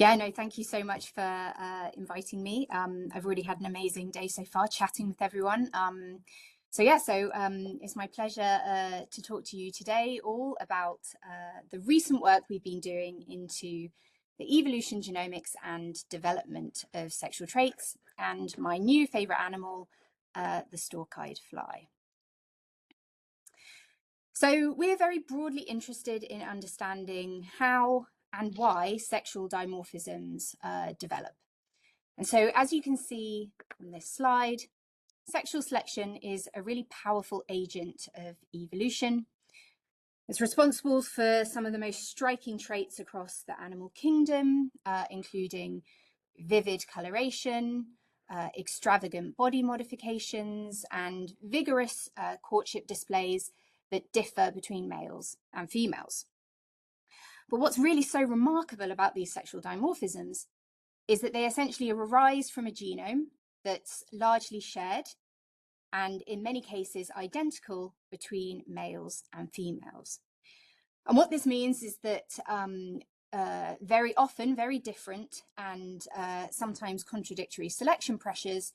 Yeah, no, thank you so much for inviting me. I've already had an amazing day so far chatting with everyone. It's my pleasure to talk to you today all about the recent work we've been doing into the evolution, genomics and development of sexual traits and my new favorite animal, the stalk-eyed fly. So we're very broadly interested in understanding how and why sexual dimorphisms develop. And so as you can see on this slide, sexual selection is a really powerful agent of evolution. It's responsible for some of the most striking traits across the animal kingdom, including vivid coloration, extravagant body modifications, and vigorous courtship displays that differ between males and females. But what's really so remarkable about these sexual dimorphisms is that they essentially arise from a genome that's largely shared and in many cases identical between males and females. And what this means is that very often very different and sometimes contradictory selection pressures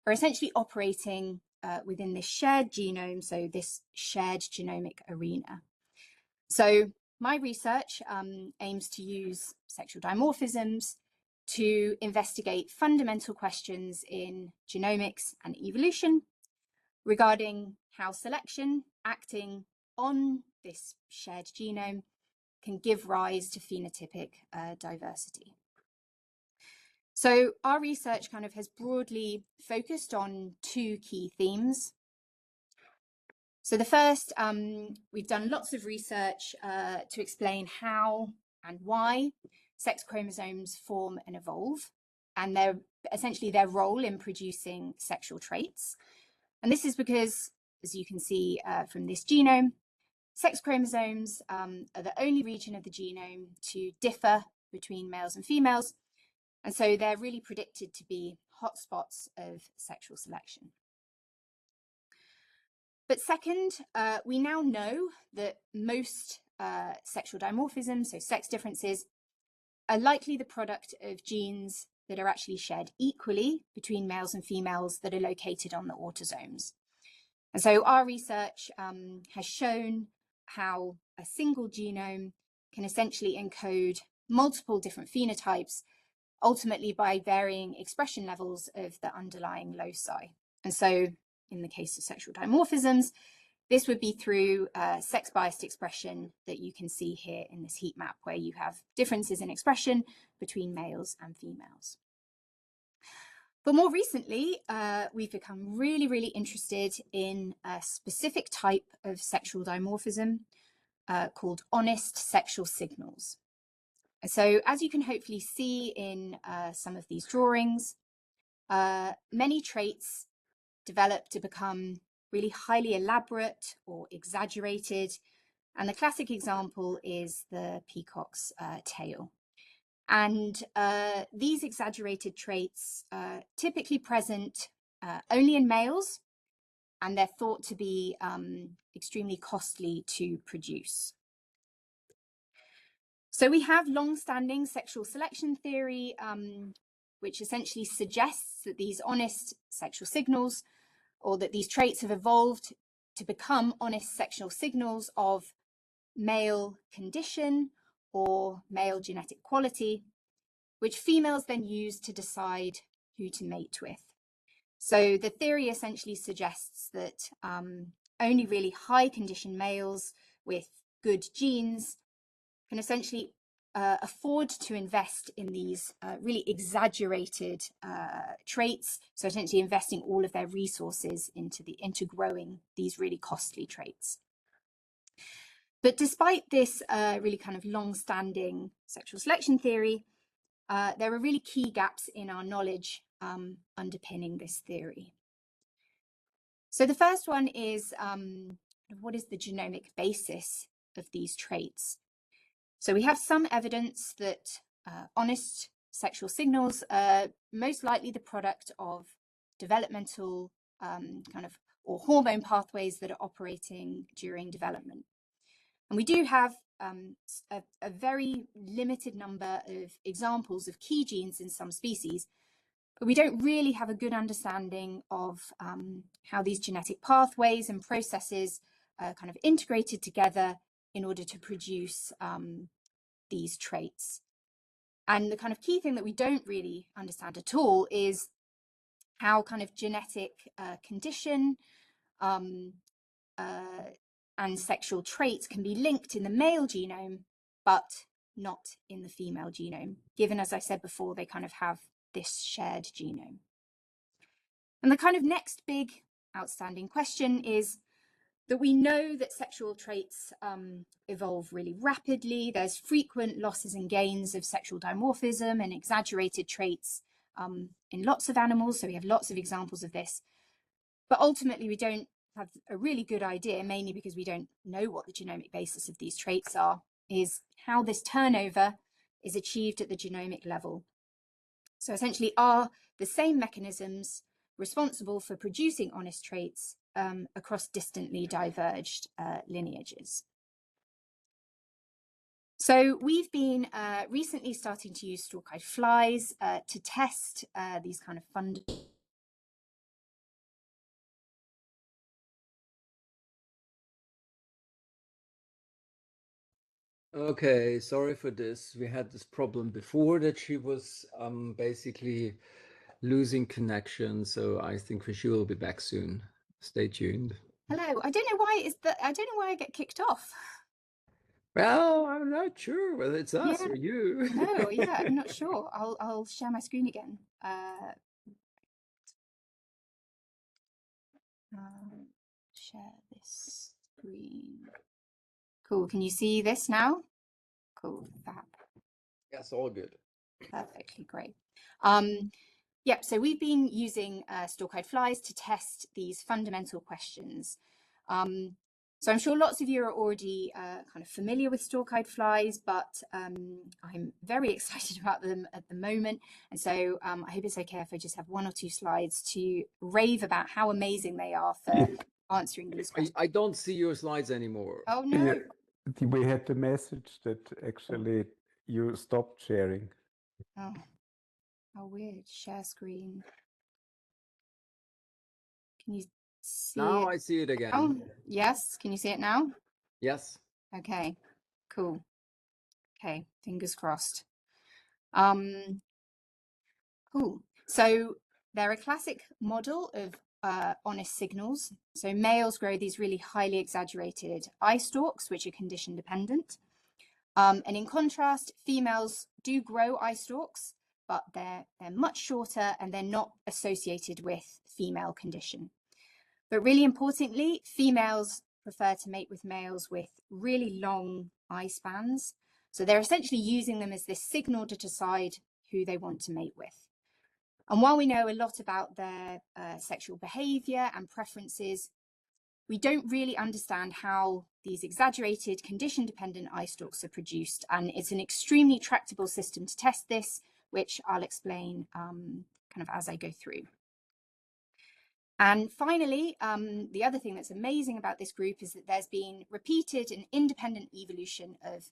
are essentially operating within this shared genome, so this shared genomic arena. So my research aims to use sexual dimorphisms to investigate fundamental questions in genomics and evolution regarding how selection acting on this shared genome can give rise to phenotypic diversity. So our research kind of has broadly focused on two key themes. So the first, we've done lots of research to explain how and why sex chromosomes form and evolve, and essentially their role in producing sexual traits. And this is because, as you can see from this genome, sex chromosomes are the only region of the genome to differ between males and females. And so they're really predicted to be hotspots of sexual selection. But second, we now know that most sexual dimorphisms, so sex differences, are likely the product of genes that are actually shared equally between males and females that are located on the autosomes. And so our research has shown how a single genome can essentially encode multiple different phenotypes, ultimately by varying expression levels of the underlying loci. And so in the case of sexual dimorphisms, this would be through sex-biased expression that you can see here in this heat map, where you have differences in expression between males and females. But more recently, we've become really interested in a specific type of sexual dimorphism called honest sexual signals. And so as you can hopefully see in some of these drawings, many traits develop to become really highly elaborate or exaggerated. And the classic example is the peacock's tail. And these exaggerated traits are typically present only in males, and they're thought to be extremely costly to produce. So we have long-standing sexual selection theory, which essentially suggests that these honest sexual signals, or that these traits have evolved to become honest sexual signals of male condition or male genetic quality, which females then use to decide who to mate with. So the theory essentially suggests that only really high condition males with good genes can essentially afford to invest in these really exaggerated traits, so essentially investing all of their resources into growing these really costly traits. But despite this really kind of long-standing sexual selection theory, there are really key gaps in our knowledge underpinning this theory. So the first one is, what is the genomic basis of these traits? So we have some evidence that honest sexual signals are most likely the product of developmental or hormone pathways that are operating during development. And we do have a very limited number of examples of key genes in some species, but we don't really have a good understanding of how these genetic pathways and processes are kind of integrated together in order to produce these traits. And the kind of key thing that we don't really understand at all is how kind of genetic condition and sexual traits can be linked in the male genome, but not in the female genome, given, as I said before, they kind of have this shared genome. And the kind of next big outstanding question is that we know that sexual traits evolve really rapidly. There's frequent losses and gains of sexual dimorphism and exaggerated traits in lots of animals. So we have lots of examples of this. But ultimately, we don't have a really good idea, mainly because we don't know what the genomic basis of these traits are, is how this turnover is achieved at the genomic level. So essentially, are the same mechanisms responsible for producing honest traits across distantly diverged lineages? So we've been recently starting to use stalk-eyed flies to test these kind of fundamental. Okay, sorry for this. We had this problem before that she was basically losing connection, so I think she will be back soon. Stay tuned. Hello, I don't know why I get kicked off. Well, I'm not sure whether it's us Yeah, or you. no, yeah, I'm not sure. I'll share my screen again. Share this screen. Cool. Can you see this now? Cool. Fab. Yes, all good. Perfectly great. Yep, so we've been using stalk-eyed flies to test these fundamental questions. So I'm sure lots of you are already kind of familiar with stalk-eyed flies, but I'm very excited about them at the moment. And so I hope it's okay if I just have one or two slides to rave about how amazing they are for answering these questions. I don't see your slides anymore. Oh, no. Yeah, we had the message that actually you stopped sharing. Oh, how weird. Share screen. Can you see Now it? I see it again. Oh, yes. Can you see it now? Yes. Okay, cool. Okay, fingers crossed. Cool. So they're a classic model of honest signals. So males grow these really highly exaggerated eye stalks, which are condition dependent. And in contrast, females do grow eye stalks, but they're much shorter and they're not associated with female condition. But really importantly, females prefer to mate with males with really long eye spans. So they're essentially using them as this signal to decide who they want to mate with. And while we know a lot about their sexual behavior and preferences, we don't really understand how these exaggerated condition-dependent eye stalks are produced. And it's an extremely tractable system to test this, which I'll explain kind of as I go through. And finally, the other thing that's amazing about this group is that there's been repeated and independent evolution of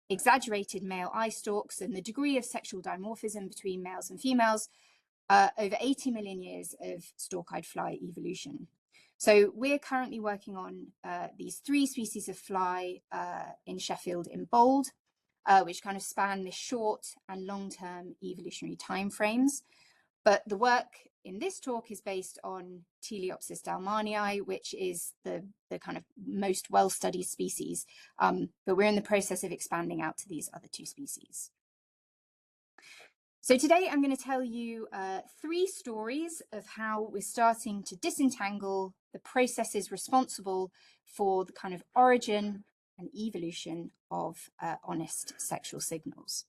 exaggerated male eye stalks, and the degree of sexual dimorphism between males and females over 80 million years of stalk-eyed fly evolution. So we're currently working on these 3 species of fly in Sheffield in bold, which kind of span the short and long-term evolutionary timeframes. But the work in this talk is based on Teleopsis dalmanii, which is the kind of most well-studied species. But we're in the process of expanding out to these other 2 species. So today I'm going to tell you 3 stories of how we're starting to disentangle the processes responsible for the kind of origin and evolution of honest sexual signals.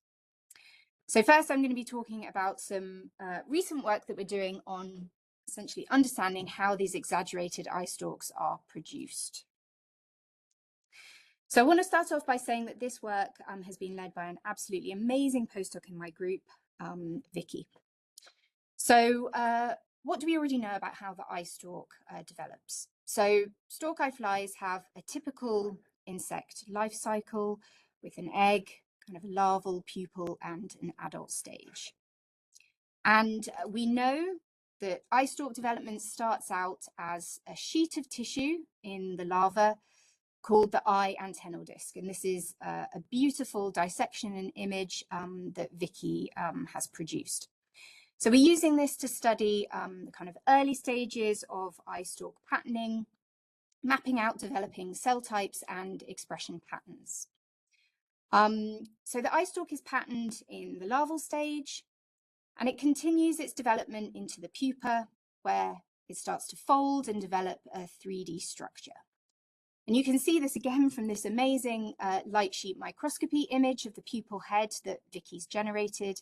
So first I'm going to be talking about some recent work that we're doing on essentially understanding how these exaggerated eye stalks are produced. So I want to start off by saying that this work has been led by an absolutely amazing postdoc in my group, Vicky. So what do we already know about how the eye stalk develops? So stalk-eyed flies have a typical insect life cycle with an egg, kind of larval, pupal, and an adult stage. And we know that eye stalk development starts out as a sheet of tissue in the larva called the eye antennal disc. And this is a beautiful dissection and image that Vicky has produced. So we're using this to study the kind of early stages of eye stalk patterning, mapping out developing cell types and expression patterns. So the eye stalk is patterned in the larval stage, and it continues its development into the pupa, where it starts to fold and develop a 3D structure. And you can see this again from this amazing light sheet microscopy image of the pupal head that Vicky's generated,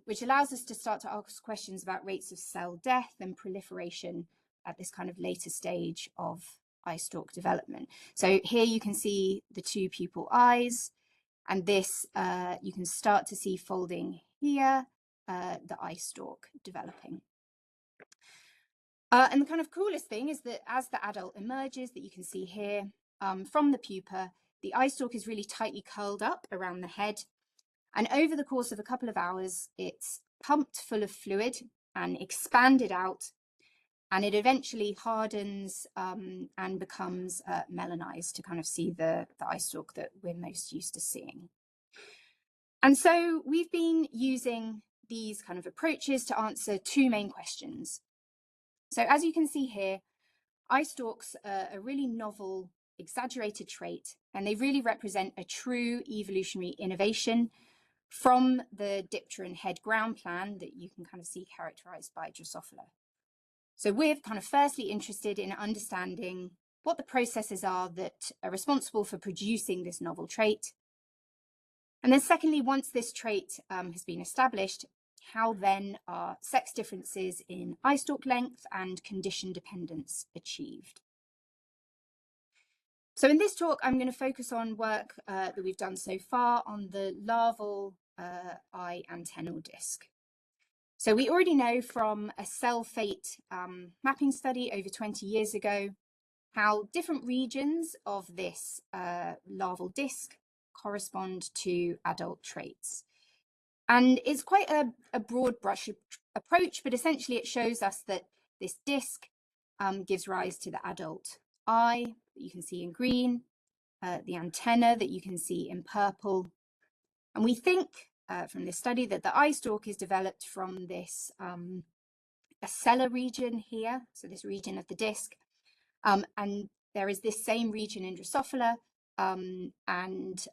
which allows us to start to ask questions about rates of cell death and proliferation at this kind of later stage of eye stalk development. So here you can see the two pupil eyes, and this you can start to see folding here, the eye stalk developing. And the kind of coolest thing is that as the adult emerges, that you can see here from the pupa, the eye stalk is really tightly curled up around the head. And over the course of a couple of hours, it's pumped full of fluid and expanded out, and it eventually hardens and becomes melanized to kind of see the eye stalk that we're most used to seeing. And so we've been using these kind of approaches to answer two main questions. So as you can see here, eye stalks are a really novel, exaggerated trait, and they really represent a true evolutionary innovation from the dipteran head ground plan that you can kind of see characterized by Drosophila. So we're kind of firstly interested in understanding what the processes are that are responsible for producing this novel trait. And then secondly, once this trait has been established, how then are sex differences in eye stalk length and condition dependence achieved? So in this talk, I'm going to focus on work that we've done so far on the larval eye antennal disc. So we already know from a cell fate mapping study over 20 years ago how different regions of this larval disc correspond to adult traits. And it's quite a broad brush approach, but essentially it shows us that this disc gives rise to the adult eye that you can see in green, the antenna that you can see in purple. And we think from this study that the eye stalk is developed from this ocellar region here, so this region of the disc. And there is this same region in Drosophila, and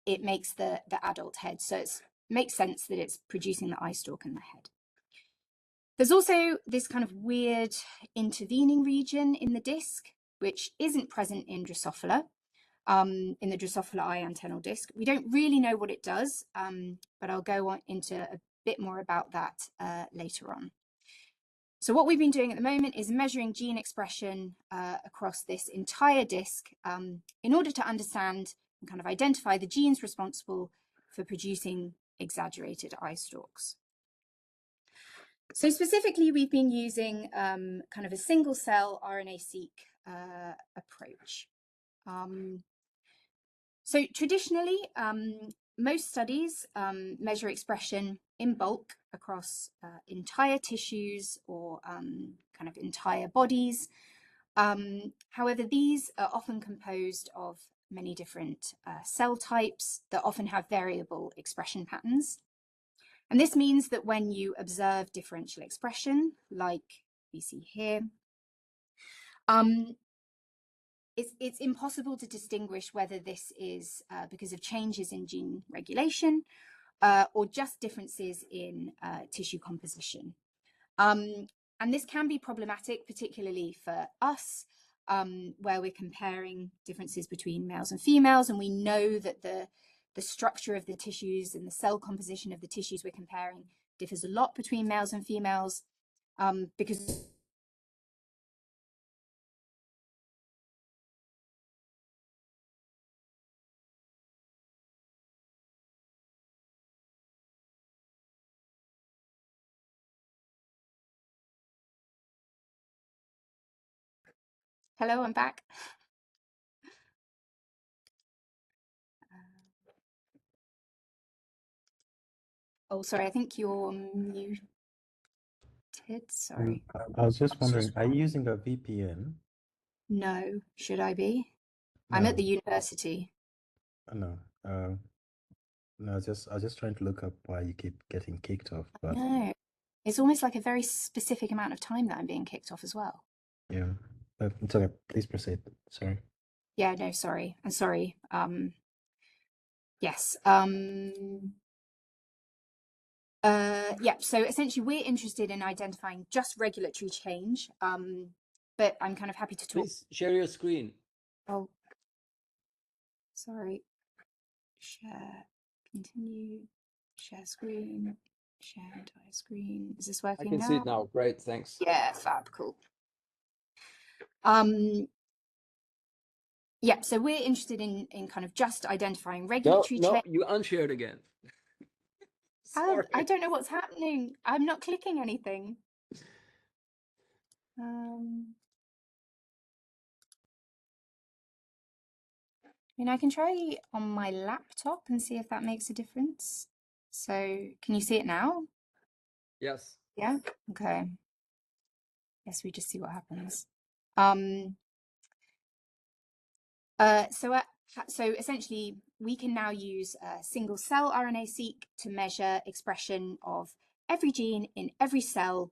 it makes the adult head. So it makes sense that it's producing the eye stalk in the head. There's also this kind of weird intervening region in the disc, which isn't present in Drosophila, in the Drosophila eye antennal disc. We don't really know what it does, but I'll go on into a bit more about that later on. So what we've been doing at the moment is measuring gene expression across this entire disc in order to understand and kind of identify the genes responsible for producing exaggerated eye stalks. So specifically, we've been using kind of a single cell RNA-seq approach. So traditionally, most studies measure expression in bulk across entire tissues or kind of entire bodies. However, these are often composed of many different cell types that often have variable expression patterns. And this means that when you observe differential expression, like we see here, it's impossible to distinguish whether this is because of changes in gene regulation or just differences in tissue composition. And this can be problematic, particularly for us, where we're comparing differences between males and females, and we know that the structure of the tissues and the cell composition of the tissues we're comparing differs a lot between males and females because Hello, I'm back. Oh, sorry, I think you're muted. Sorry. I was just wondering, are you using a VPN? No, should I be? I'm at No, the university. no. No, I was just trying to look up why you keep getting kicked off, but No, it's almost like a very specific amount of time that I'm being kicked off as well. yeah. But it's okay. Please proceed. Sorry. Yeah, no, sorry. I'm sorry. Yes. Yeah, so essentially we're interested in identifying just regulatory change, but I'm kind of happy to talk. Please share your screen. Oh, sorry. Share, continue, share screen, share entire screen. Is this I working can now? see it now. Great, thanks. Yeah, fab, cool. Yeah, so we're interested in kind of just identifying regulatory No, change. you unshared again. Sorry. I don't know what's happening. I'm not clicking anything. I mean, I can try on my laptop and see if that makes a difference. So can you see it now? Yes. Yeah, okay. Guess we just see what happens. So essentially, we can now use single cell RNA-seq to measure expression of every gene in every cell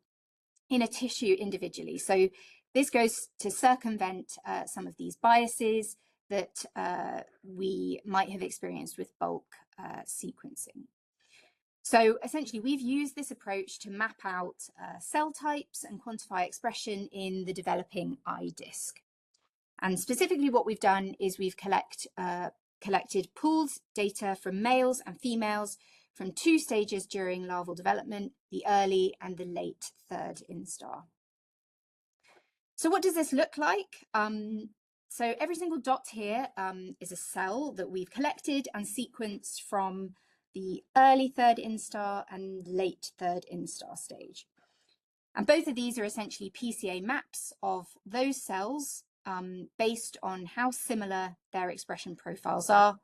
in a tissue individually. So this goes to circumvent some of these biases that we might have experienced with bulk sequencing. So essentially, we've used this approach to map out cell types and quantify expression in the developing eye disc. And specifically what we've done is we've collected pooled data from males and females from 2 stages during larval development, the early and the late 3rd instar. So what does this look like? So every single dot here is a cell that we've collected and sequenced from the early 3rd instar and late 3rd instar stage. And both of these are essentially PCA maps of those cells based on how similar their expression profiles are,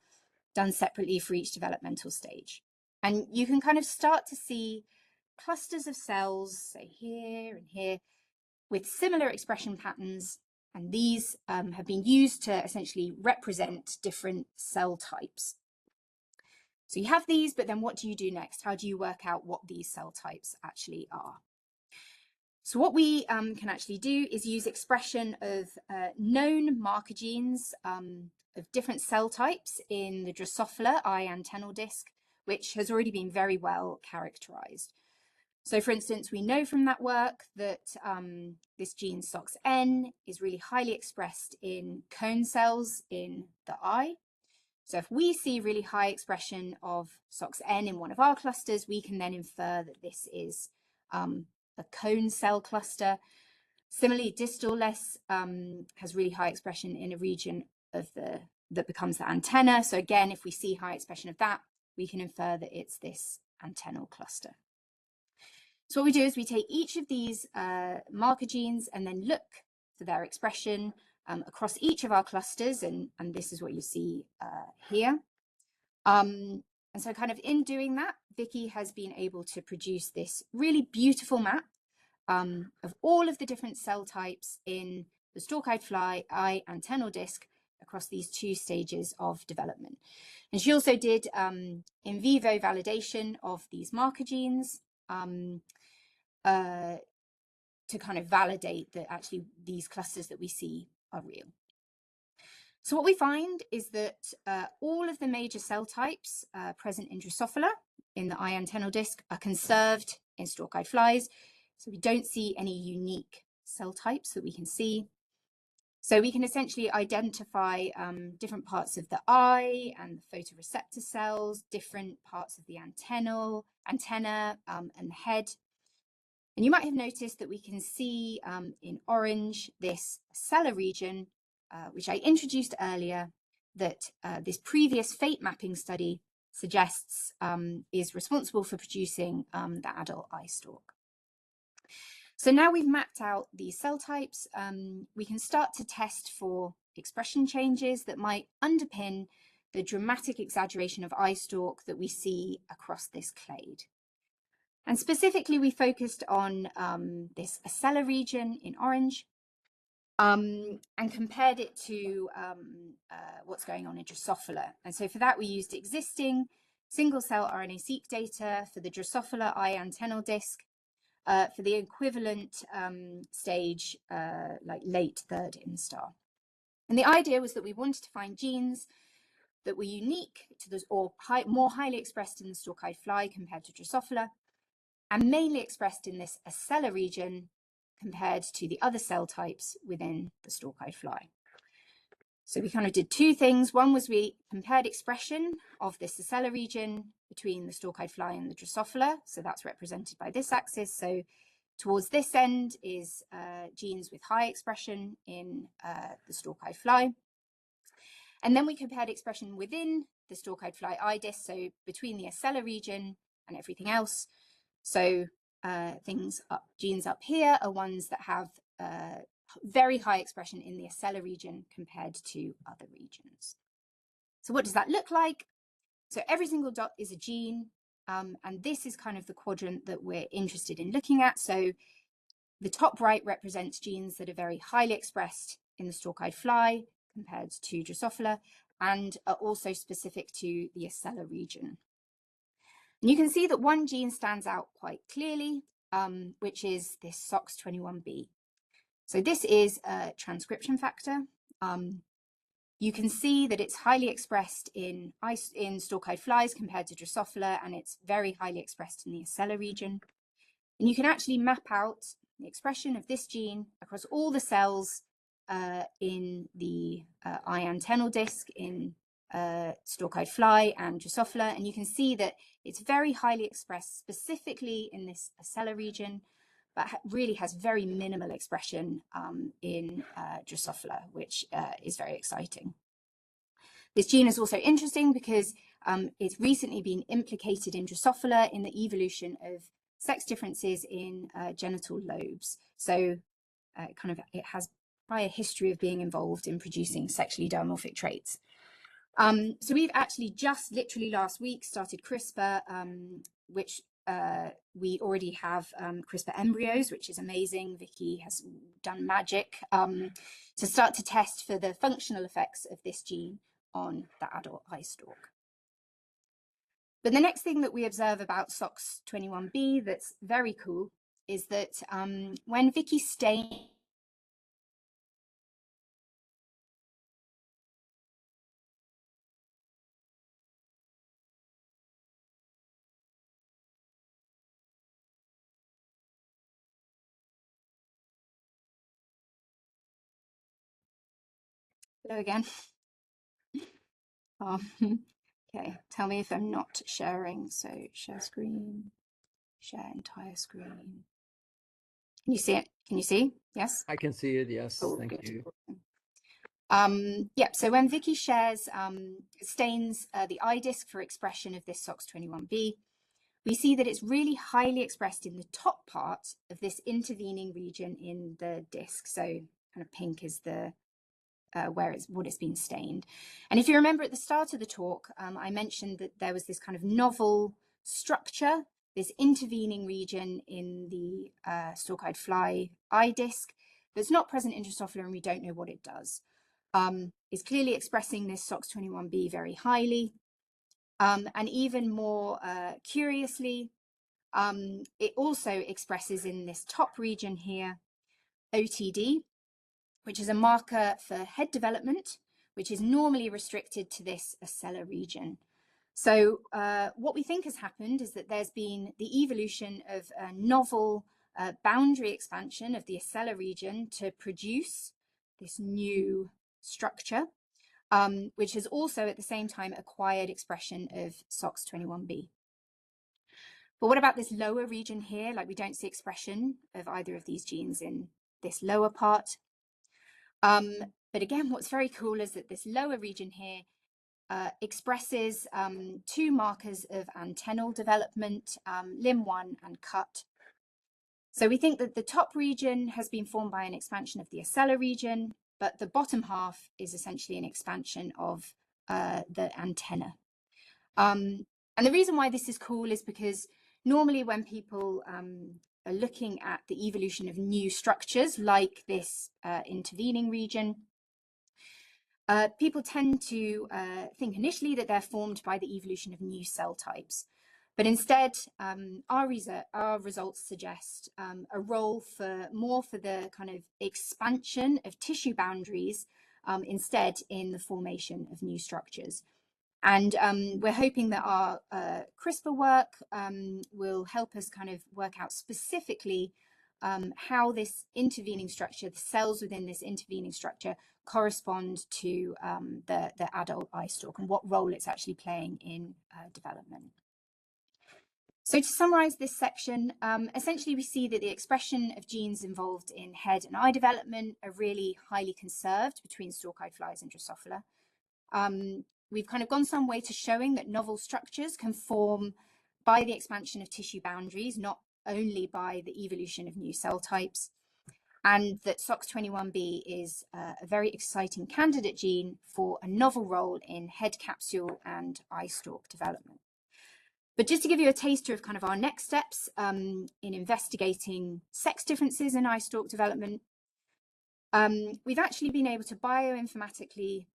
done separately for each developmental stage. And you can kind of start to see clusters of cells, say here and here, with similar expression patterns, and these have been used to essentially represent different cell types. So you have these, but then what do you do next? How do you work out what these cell types actually are? So what we can actually do is use expression of known marker genes of different cell types in the Drosophila eye antennal disc, which has already been very well characterized. So for instance, we know from that work that this gene SOX-N is really highly expressed in cone cells in the eye. So if we see really high expression of SOX-N in one of our clusters, we can then infer that this is a cone cell cluster. Similarly, distal less has really high expression in a region of that becomes the antenna. So again, if we see high expression of that, we can infer that it's this antennal cluster. So what we do is we take each of these marker genes and then look for their expression across each of our clusters, and this is what you see here. And so kind of in doing that, Vicky has been able to produce this really beautiful map of all of the different cell types in the stalk-eyed fly eye antennal disc across these 2 stages of development. And she also did in vivo validation of these marker genes to kind of validate that actually these clusters that we see are real. So what we find is that all of the major cell types present in Drosophila in the eye antennal disc are conserved in stalk-eyed flies. So we don't see any unique cell types that we can see. So we can essentially identify different parts of the eye and the photoreceptor cells, different parts of the antenna and the head. And you might have noticed that we can see in orange this cellar region, which I introduced earlier, that this previous fate mapping study suggests is responsible for producing the adult eye stalk. So now we've mapped out these cell types, we can start to test for expression changes that might underpin the dramatic exaggeration of eye stalk that we see across this clade. And specifically, we focused on this ocellar region in orange and compared it to what's going on in Drosophila. And so for that, we used existing single-cell RNA-seq data for the Drosophila eye antennal disc for the equivalent stage, like late third instar. And the idea was that we wanted to find genes that were unique to those, or more highly expressed in the stalk-eyed fly compared to Drosophila, and mainly expressed in this ocellar region compared to the other cell types within the stalk-eyed fly. So we kind of did two things. One was we compared expression of this ocellar region between the stalk-eyed fly and the Drosophila. So that's represented by this axis. So towards this end is genes with high expression in the stalk-eyed fly. And then we compared expression within the stalk-eyed fly eye disc, so between the ocellar region and everything else. So genes up here are ones that have very high expression in the ocellar region compared to other regions. So what does that look like? So every single dot is a gene, and this is kind of the quadrant that we're interested in looking at. So the top right represents genes that are very highly expressed in the stalk-eyed fly compared to Drosophila, and are also specific to the ocellar region. And you can see that one gene stands out quite clearly, which is this SOX21B. So this is a transcription factor. You can see that it's highly expressed in stalk-eyed flies compared to Drosophila, and it's very highly expressed in the ocellar region. And you can actually map out the expression of this gene across all the cells in the eye antennal disc in stalk-eyed fly and Drosophila, and you can see that it's very highly expressed specifically in this ocellar region, but really has very minimal expression in Drosophila, which is very exciting. This gene is also interesting because it's recently been implicated in Drosophila in the evolution of sex differences in genital lobes. So it has prior history of being involved in producing sexually dimorphic traits. So we've actually just literally last week started CRISPR, which we already have CRISPR embryos, which is amazing. Vicky has done magic to start to test for the functional effects of this gene on the adult eye stalk. But the next thing that we observe about SOX21B that's very cool is that when Vicky stained Hello again. Okay, tell me if I'm not sharing. So share screen, share entire screen. Can you see it? Can you see? Yes? I can see it, yes. Oh, Thank good. you. Yeah, so when Vicky shares, stains the eye disc for expression of this SOX21B, we see that it's really highly expressed in the top part of this intervening region in the disc. So kind of pink is the what it's been stained. And if you remember at the start of the talk, I mentioned that there was this kind of novel structure, this intervening region in the stalk-eyed fly eye disc that's not present in Drosophila, and we don't know what it does. It's clearly expressing this SOX21B very highly. And even more curiously, it also expresses in this top region here, OTD, which is a marker for head development, which is normally restricted to this ocellar region. So what we think has happened is that there's been the evolution of a novel boundary expansion of the ocellar region to produce this new structure, which has also at the same time acquired expression of SOX21B. But what about this lower region here? Like, we don't see expression of either of these genes in this lower part. But again, what's very cool is that this lower region here expresses two markers of antennal development, limb1 and cut. So we think that the top region has been formed by an expansion of the ocellar region, but the bottom half is essentially an expansion of the antenna. And the reason why this is cool is because normally when people are looking at the evolution of new structures like this intervening region, people tend to think initially that they're formed by the evolution of new cell types. But instead, our results suggest a role more for the kind of expansion of tissue boundaries instead in the formation of new structures. And we're hoping that our CRISPR work will help us kind of work out specifically how this intervening structure, the cells within this intervening structure, correspond to the adult eye stalk and what role it's actually playing in development. So to summarize this section, essentially we see that the expression of genes involved in head and eye development are really highly conserved between stalk-eyed flies and Drosophila. We've kind of gone some way to showing that novel structures can form by the expansion of tissue boundaries, not only by the evolution of new cell types, and that SOX21B is a very exciting candidate gene for a novel role in head capsule and eye stalk development. But just to give you a taster of kind of our next steps in investigating sex differences in eye stalk development, we've actually been able to bioinformatically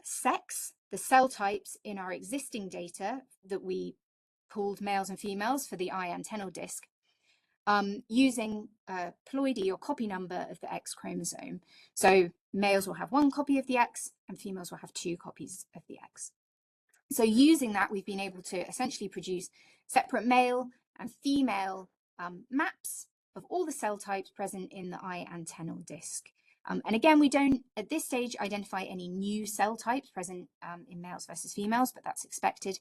sex the cell types in our existing data that we pooled males and females for the eye antennal disc using a ploidy or copy number of the X chromosome. So males will have 1 copy of the X and females will have 2 copies of the X. So using that, we've been able to essentially produce separate male and female maps of all the cell types present in the eye antennal disc. And again, we don't at this stage identify any new cell types present in males versus females, but that's expected.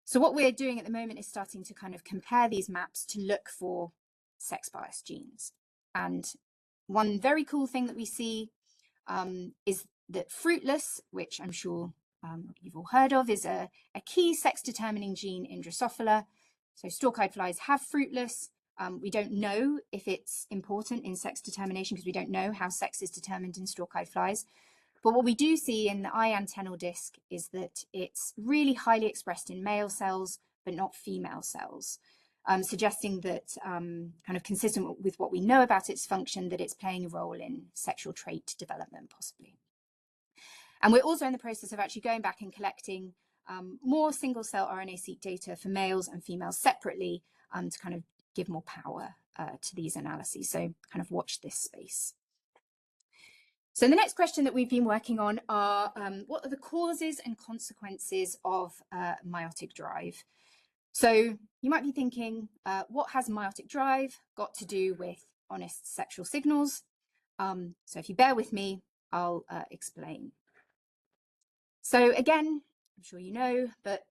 So what we're doing at the moment is starting to kind of compare these maps to look for sex bias genes. And one very cool thing that we see is that fruitless, which I'm sure you've all heard of, is a key sex determining gene in Drosophila. So stalk-eyed flies have fruitless. We don't know if it's important in sex determination because we don't know how sex is determined in stalk-eyed flies. But what we do see in the eye antennal disc is that it's really highly expressed in male cells, but not female cells, suggesting that kind of consistent with what we know about its function, that it's playing a role in sexual trait development, possibly. And we're also in the process of actually going back and collecting more single cell RNA-seq data for males and females separately to kind of give more power to these analyses. So kind of watch this space. So the next question that we've been working on are what are the causes and consequences of meiotic drive? So you might be thinking, what has meiotic drive got to do with honest sexual signals? So if you bear with me, I'll explain. So again, I'm sure you know, but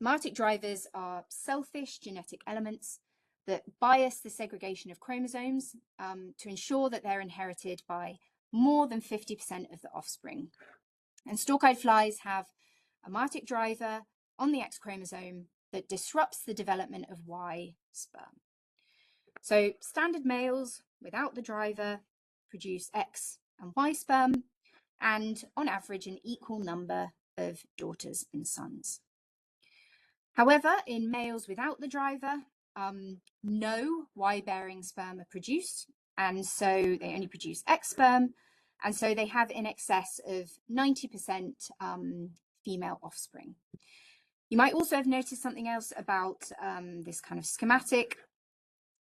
meiotic drivers are selfish genetic elements that bias the segregation of chromosomes to ensure that they're inherited by more than 50% of the offspring. And stalk-eyed flies have a meiotic driver on the X chromosome that disrupts the development of Y sperm. So standard males without the driver produce X and Y sperm, and on average an equal number of daughters and sons. However, in males without the driver, no Y-bearing sperm are produced, and so they only produce X sperm, and so they have in excess of 90% female offspring. You might also have noticed something else about this kind of schematic.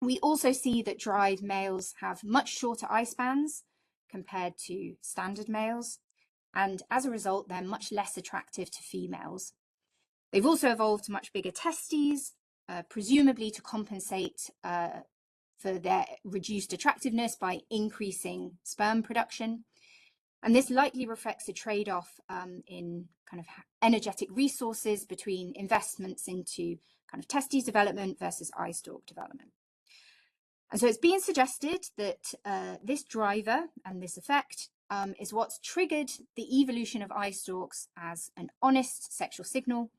We also see that drive males have much shorter eye spans compared to standard males, and as a result, they're much less attractive to females. They've also evolved much bigger testes, presumably to compensate for their reduced attractiveness by increasing sperm production. And this likely reflects a trade-off in kind of energetic resources between investments into kind of testes development versus eye stalk development. And so it's being suggested that this driver and this effect is what's triggered the evolution of eye stalks as an honest sexual signal.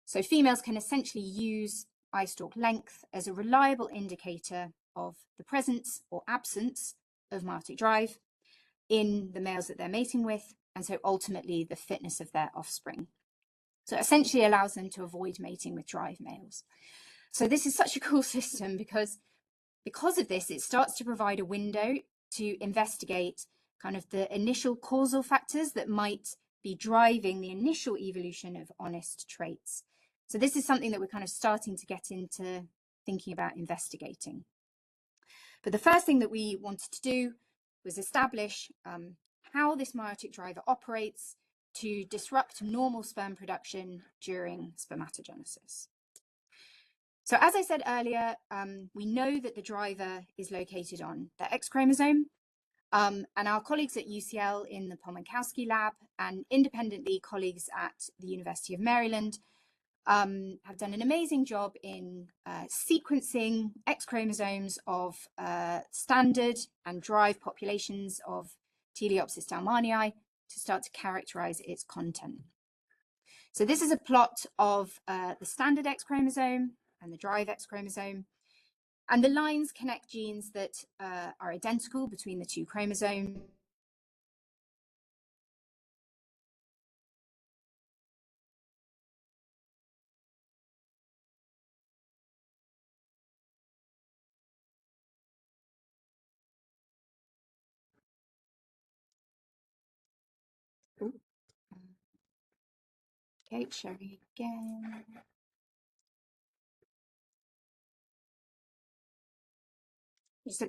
So females can essentially use eye stalk length as a reliable indicator of the presence or absence of meiotic drive in the males that they're mating with, and so ultimately the fitness of their offspring. So it essentially allows them to avoid mating with drive males. So this is such a cool system because of this, it starts to provide a window to investigate kind of the initial causal factors that might be driving the initial evolution of honest traits. So this is something that we're kind of starting to get into thinking about investigating. But the first thing that we wanted to do was establish how this meiotic driver operates to disrupt normal sperm production during spermatogenesis. So as I said earlier, we know that the driver is located on the X chromosome, and our colleagues at UCL in the Pomenkowski lab and independently colleagues at the University of Maryland have done an amazing job in sequencing X chromosomes of standard and drive populations of Teleopsis dalmanii to start to characterize its content. So this is a plot of the standard X chromosome and the drive X chromosome. And the lines connect genes that are identical between the two chromosomes. Okay, sharing again.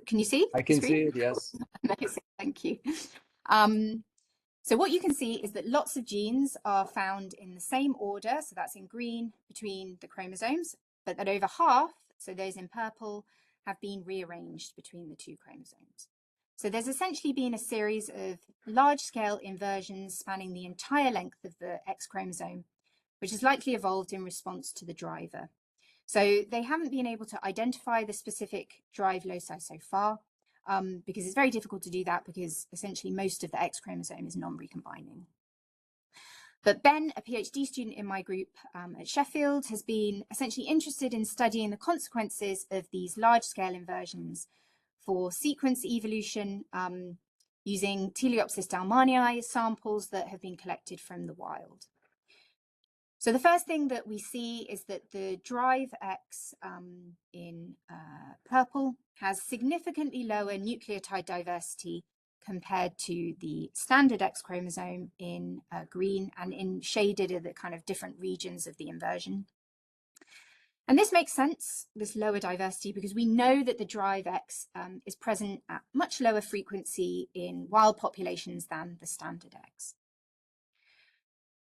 Can you see? I can see it, yes. Amazing, thank you. So what you can see is that lots of genes are found in the same order, so that's in green, between the chromosomes, but that over half, so those in purple, have been rearranged between the two chromosomes. So there's essentially been a series of large-scale inversions spanning the entire length of the X chromosome, which has likely evolved in response to the driver. So they haven't been able to identify the specific drive loci so far, because it's very difficult to do that because essentially most of the X chromosome is non-recombining. But Ben, a PhD student in my group at Sheffield, has been essentially interested in studying the consequences of these large-scale inversions for sequence evolution using Teleopsis dalmanii samples that have been collected from the wild. So the first thing that we see is that the drive X in purple has significantly lower nucleotide diversity compared to the standard X chromosome in green, and in shaded are the kind of different regions of the inversion. And this makes sense, this lower diversity, because we know that the drive X is present at much lower frequency in wild populations than the standard X.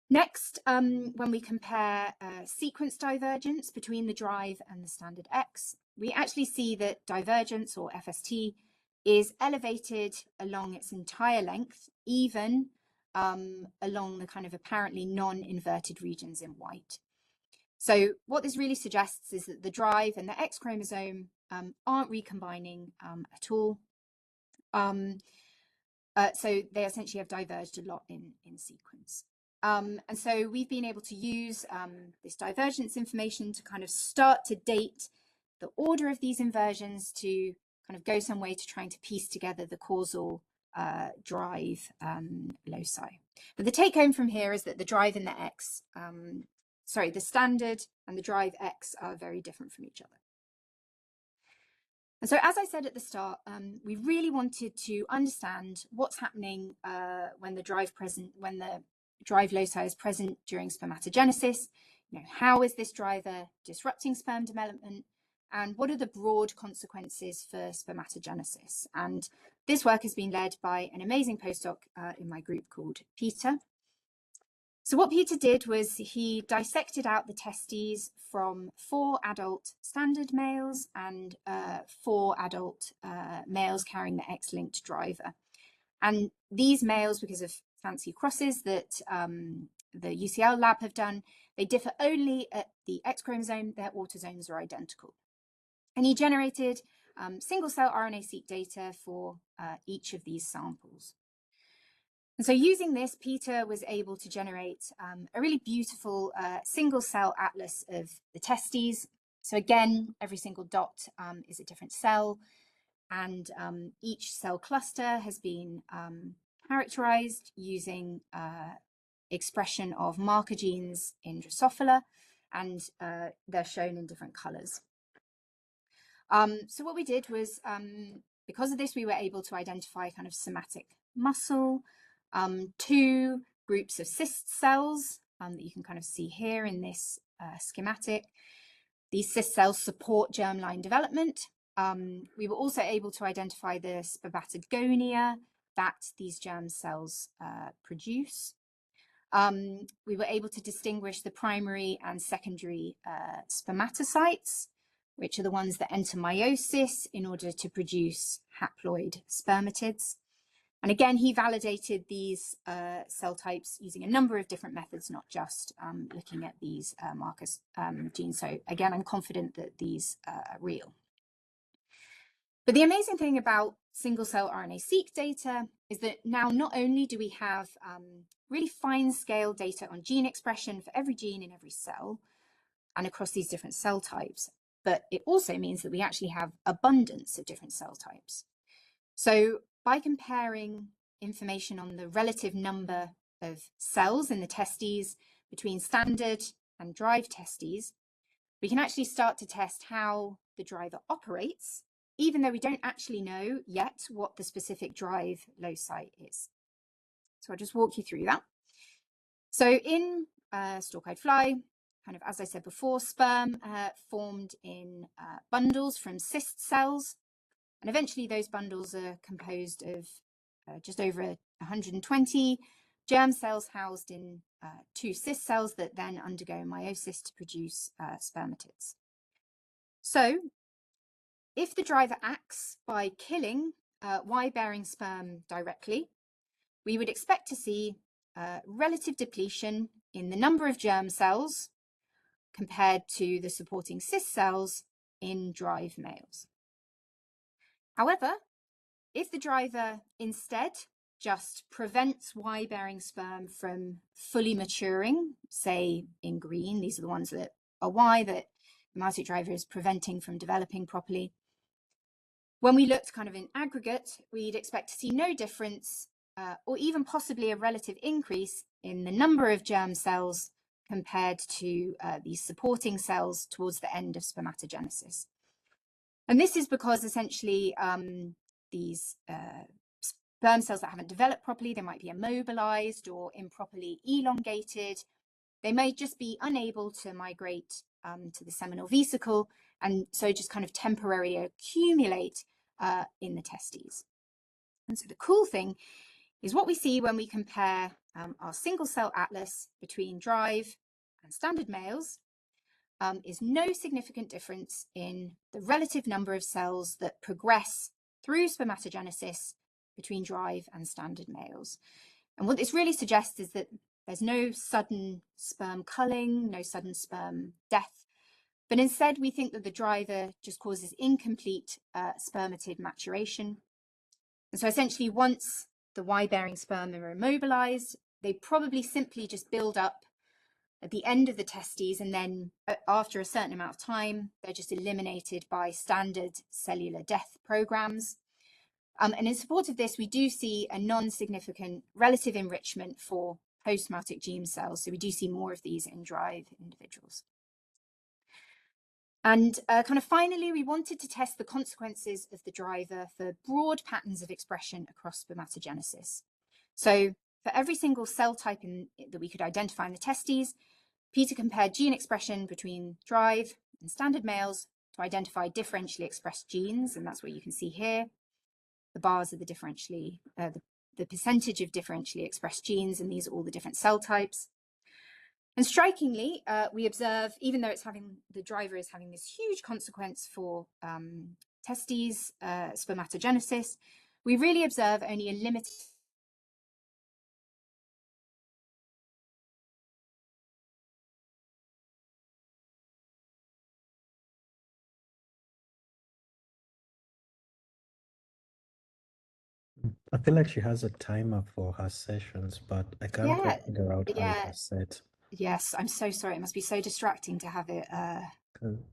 Next, when we compare sequence divergence between the drive and the standard X, we actually see that divergence, or FST, is elevated along its entire length, even along the kind of apparently non-inverted regions in white. So what this really suggests is that the drive and the X chromosome aren't recombining at all. So they essentially have diverged a lot in sequence. And so we've been able to use this divergence information to kind of start to date the order of these inversions to kind of go some way to trying to piece together the causal drive loci. But the take home from here is that the drive and the X, the standard and the drive X are very different from each other. And so, as I said at the start, we really wanted to understand what's happening when the drive loci is present during spermatogenesis. You know, how is this driver disrupting sperm development, and what are the broad consequences for spermatogenesis? And this work has been led by an amazing postdoc in my group called Peter. So what Peter did was he dissected out the testes from 4 adult standard males and 4 adult males carrying the X-linked driver. And these males, because of fancy crosses that the UCL lab have done, they differ only at the X chromosome. Their autosomes are identical. And he generated single-cell RNA-seq data for each of these samples. And so using this, Peter was able to generate a really beautiful single-cell atlas of the testes. So again, every single dot is a different cell, and each cell cluster has been characterized using expression of marker genes in Drosophila. and they're shown in different colors. So what we did was, because of this, we were able to identify kind of somatic muscle, 2 groups of cyst cells that you can kind of see here in this schematic. These cyst cells support germline development. We were also able to identify the spermatogonia that these germ cells produce. We were able to distinguish the primary and secondary spermatocytes, which are the ones that enter meiosis in order to produce haploid spermatids. And again, he validated these cell types using a number of different methods, not just looking at these markers genes. So again, I'm confident that these are real. But the amazing thing about single-cell RNA-seq data is that now not only do we have really fine-scale data on gene expression for every gene in every cell and across these different cell types, but it also means that we actually have abundance of different cell types. So by comparing information on the relative number of cells in the testes between standard and drive testes, we can actually start to test how the driver operates, even though we don't actually know yet what the specific drive loci is. So I'll just walk you through that. So in stalk-eyed fly, kind of as I said before, sperm formed in bundles from cyst cells, and eventually those bundles are composed of just over 120 germ cells housed in 2 cyst cells that then undergo meiosis to produce spermatids. So if the driver acts by killing Y-bearing sperm directly, we would expect to see relative depletion in the number of germ cells compared to the supporting cyst cells in drive males. However, if the driver instead just prevents Y-bearing sperm from fully maturing, say in green, these are the ones that are Y that the meiotic driver is preventing from developing properly. When we looked kind of in aggregate, we'd expect to see no difference or even possibly a relative increase in the number of germ cells compared to these supporting cells towards the end of spermatogenesis. And this is because essentially these sperm cells that haven't developed properly, they might be immobilized or improperly elongated. They may just be unable to migrate to the seminal vesicle, and so just kind of temporarily accumulate in the testes. And so the cool thing is what we see when we compare our single cell atlas between drive and standard males is no significant difference in the relative number of cells that progress through spermatogenesis between drive and standard males. And what this really suggests is that there's no sudden sperm culling, no sudden sperm death, but instead we think that the driver just causes incomplete spermatid maturation. And so essentially once the Y-bearing sperm are immobilized, they probably simply just build up at the end of the testes, and then after a certain amount of time, they're just eliminated by standard cellular death programs. And in support of this, we do see a non-significant relative enrichment for post-meiotic gene cells. So we do see more of these in drive individuals. And kind of finally, we wanted to test the consequences of the driver for broad patterns of expression across spermatogenesis. So for every single cell type that we could identify in the testes, Peter compared gene expression between drive and standard males to identify differentially expressed genes, and that's what you can see here. The bars are the differentially, the percentage of differentially expressed genes, and these are all the different cell types. And strikingly, we observe, even though the driver is having this huge consequence for testes spermatogenesis, we really observe only a limited I feel like she has a timer for her sessions, but I can't quite figure out how it was set. Yes, I'm so sorry. It must be so distracting to have it.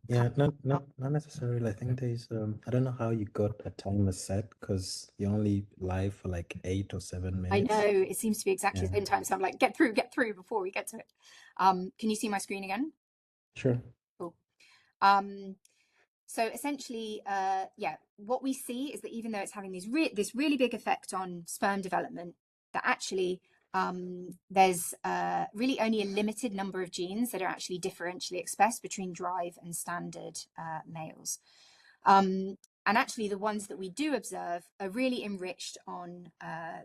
Yeah, not necessarily. I think there's I don't know how you got a timer set because you're only live for like 8 or 7 minutes. I know it seems to be exactly the same time. So I'm like, get through before we get to it. Can you see my screen again? Sure. Cool. So essentially, yeah, what we see is that even though it's having this really big effect on sperm development, that actually there's really only a limited number of genes that are actually differentially expressed between drive and standard males. And actually, the ones that we do observe are really enriched on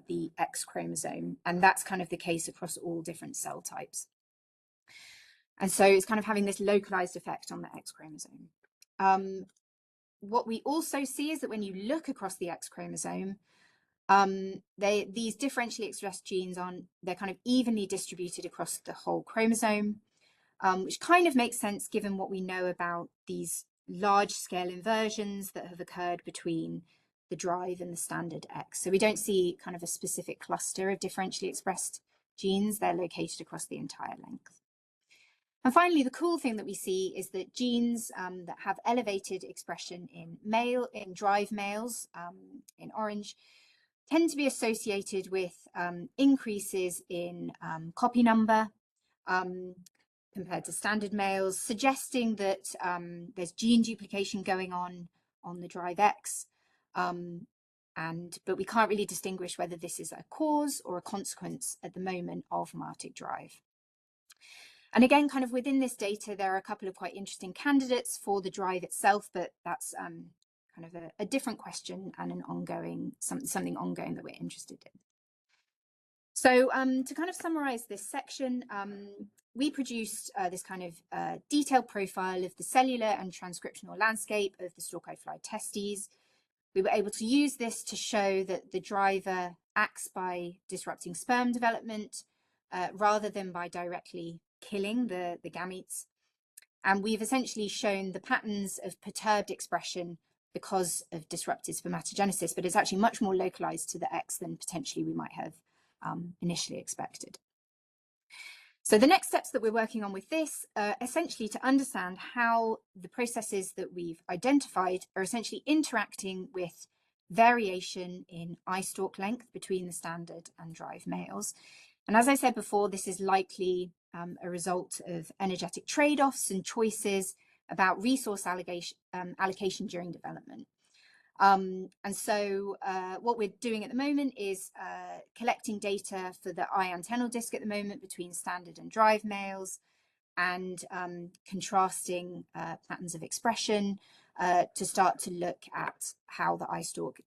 the X chromosome, and that's kind of the case across all different cell types. And so it's kind of having this localized effect on the X chromosome. What we also see is that when you look across the X chromosome, these differentially expressed genes they're kind of evenly distributed across the whole chromosome, which kind of makes sense given what we know about these large scale inversions that have occurred between the drive and the standard X. So we don't see kind of a specific cluster of differentially expressed genes. They're located across the entire length. And finally, the cool thing that we see is that genes that have elevated expression in drive males, in orange, tend to be associated with increases in copy number compared to standard males, suggesting that there's gene duplication going on the drive X. But we can't really distinguish whether this is a cause or a consequence at the moment of meiotic drive. And again, kind of within this data, there are a couple of quite interesting candidates for the drive itself, but that's kind of a different question and an ongoing, something ongoing that we're interested in. So to kind of summarize this section, we produced this kind of detailed profile of the cellular and transcriptional landscape of the stalk-eyed fly testes. We were able to use this to show that the driver acts by disrupting sperm development rather than by directly killing the gametes. And we've essentially shown the patterns of perturbed expression because of disrupted spermatogenesis, but it's actually much more localized to the X than potentially we might have initially expected. So the next steps that we're working on with this are essentially to understand how the processes that we've identified are essentially interacting with variation in eye stalk length between the standard and drive males. And as I said before, this is likely a result of energetic trade-offs and choices about resource allocation during development. And so what we're doing at the moment is collecting data for the eye antennal disc at the moment between standard and drive males, and contrasting patterns of expression to start to look at how the eye stalk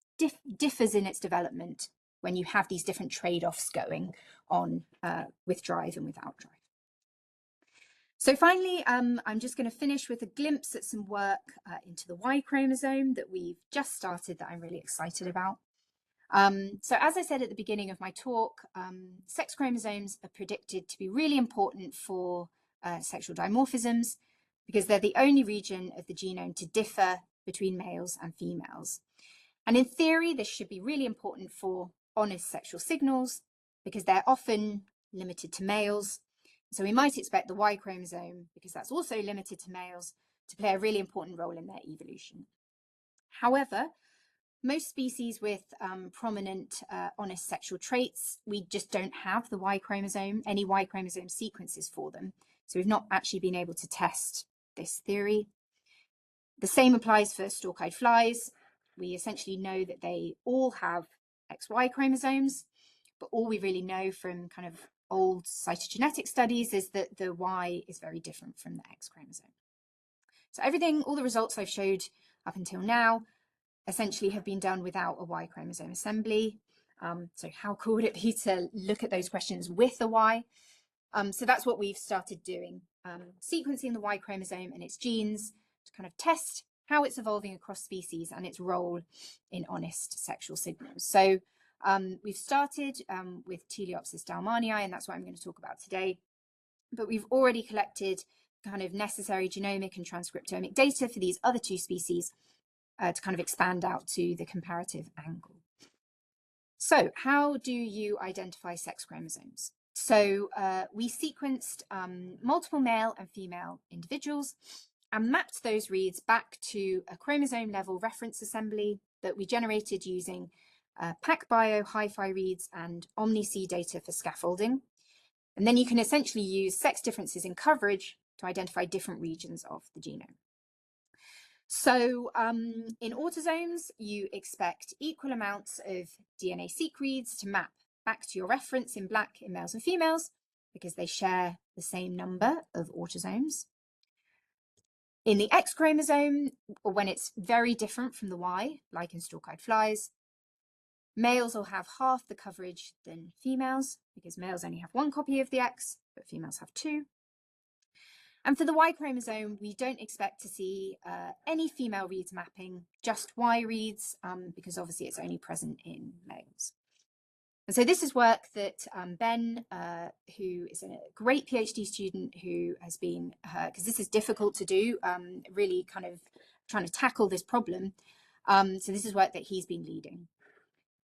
differs in its development when you have these different trade-offs going on with drive and without drive. So finally, I'm just going to finish with a glimpse at some work into the Y chromosome that we've just started that I'm really excited about. So as I said at the beginning of my talk, sex chromosomes are predicted to be really important for sexual dimorphisms because they're the only region of the genome to differ between males and females. And in theory, this should be really important for honest sexual signals because they're often limited to males. So we might expect the Y chromosome, because that's also limited to males, to play a really important role in their evolution. However, most species with prominent honest sexual traits, we just don't have the Y chromosome, any Y chromosome sequences for them. So we've not actually been able to test this theory. The same applies for stalk-eyed flies. We essentially know that they all have XY chromosomes, but all we really know from kind of old cytogenetic studies is that the Y is very different from the X chromosome. So all the results I've showed up until now essentially have been done without a Y chromosome assembly. So how cool would it be to look at those questions with a Y? So that's what we've started doing, sequencing the Y chromosome and its genes to kind of test how it's evolving across species and its role in honest sexual signals. So we've started with Teleopsis dalmanii, and that's what I'm going to talk about today. But we've already collected kind of necessary genomic and transcriptomic data for these other two species to kind of expand out to the comparative angle. So how do you identify sex chromosomes? So we sequenced multiple male and female individuals and mapped those reads back to a chromosome level reference assembly that we generated using PacBio hi-fi reads and OmniC data for scaffolding. And then you can essentially use sex differences in coverage to identify different regions of the genome. So in autosomes, you expect equal amounts of DNA seq reads to map back to your reference in black in males and females, because they share the same number of autosomes. In the X chromosome, or when it's very different from the Y, like in stalk-eyed flies, males will have half the coverage than females, because males only have one copy of the X, but females have two. And for the Y chromosome, we don't expect to see any female reads mapping, just Y reads, because obviously it's only present in males. And so this is work that Ben, who is a great PhD student who has been, because this is difficult to do, really kind of trying to tackle this problem. So this is work that he's been leading.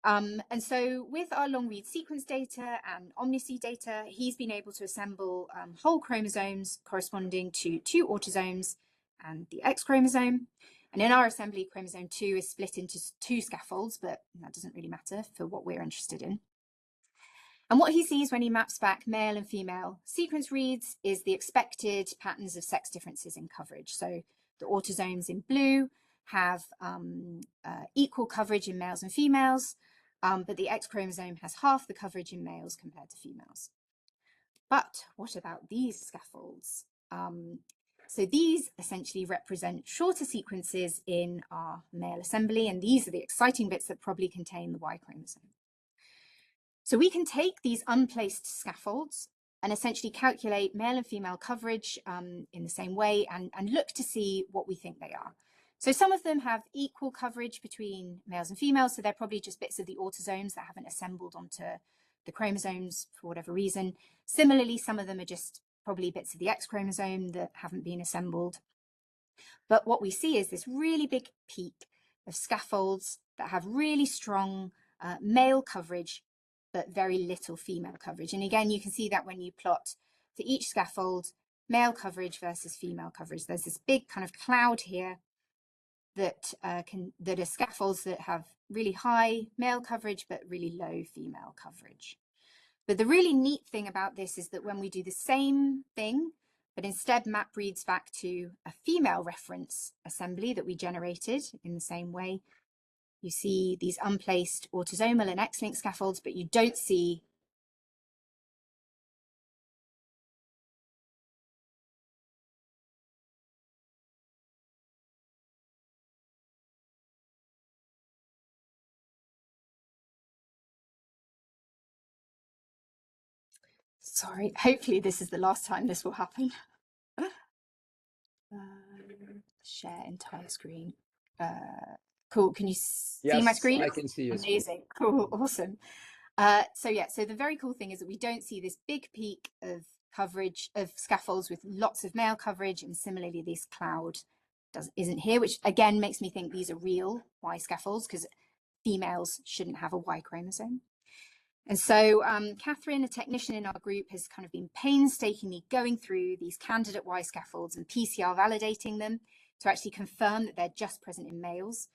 And so with our long read sequence data and OmniSeq data, he's been able to assemble whole chromosomes corresponding to 2 autosomes and the X chromosome. And in our assembly, chromosome 2 is split into 2 scaffolds, but that doesn't really matter for what we're interested in. And what he sees when he maps back male and female sequence reads is the expected patterns of sex differences in coverage. So the autosomes in blue have equal coverage in males and females, but the X chromosome has half the coverage in males compared to females. But what about these scaffolds? So these essentially represent shorter sequences in our male assembly, and these are the exciting bits that probably contain the Y chromosome. So we can take these unplaced scaffolds and essentially calculate male and female coverage in the same way and look to see what we think they are. So some of them have equal coverage between males and females, so they're probably just bits of the autosomes that haven't assembled onto the chromosomes for whatever reason. Similarly, some of them are just probably bits of the X chromosome that haven't been assembled. But what we see is this really big peak of scaffolds that have really strong male coverage, but very little female coverage. And again, you can see that when you plot for each scaffold, male coverage versus female coverage. There's this big kind of cloud here that are scaffolds that have really high male coverage, but really low female coverage. But the really neat thing about this is that when we do the same thing, but instead map reads back to a female reference assembly that we generated in the same way, you see these unplaced autosomal and X-linked scaffolds, but you don't see sorry, hopefully this is the last time this will happen. Share entire screen. Cool, can you see my screen? Yes, I can see your screen. Amazing, cool, awesome. So yeah, so the very cool thing is that we don't see this big peak of coverage of scaffolds with lots of male coverage, and similarly this cloud isn't here, which again makes me think these are real Y scaffolds because females shouldn't have a Y chromosome. And so Catherine, a technician in our group, has kind of been painstakingly going through these candidate Y scaffolds and PCR validating them to actually confirm that they're just present in males.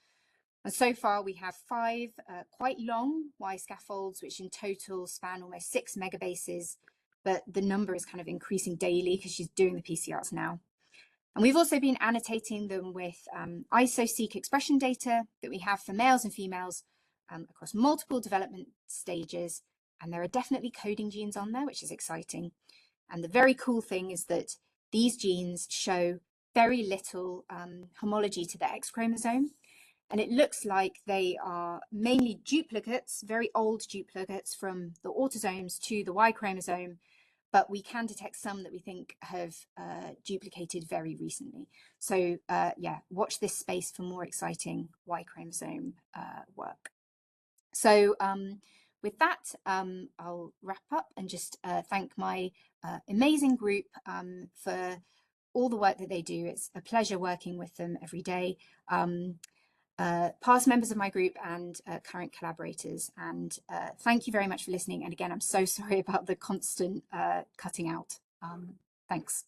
And so far we have 5 quite long Y scaffolds, which in total span almost 6 megabases, but the number is kind of increasing daily because she's doing the PCRs now. And we've also been annotating them with ISO-seq expression data that we have for males and females across multiple development stages, and there are definitely coding genes on there, which is exciting. And the very cool thing is that these genes show very little homology to the X chromosome, and it looks like they are mainly duplicates, very old duplicates from the autosomes to the Y chromosome, but we can detect some that we think have duplicated very recently. So yeah, watch this space for more exciting Y chromosome work. So with that, I'll wrap up and just thank my amazing group for all the work that they do. It's a pleasure working with them every day. Past members of my group and current collaborators. And thank you very much for listening. And again, I'm so sorry about the constant cutting out. Thanks.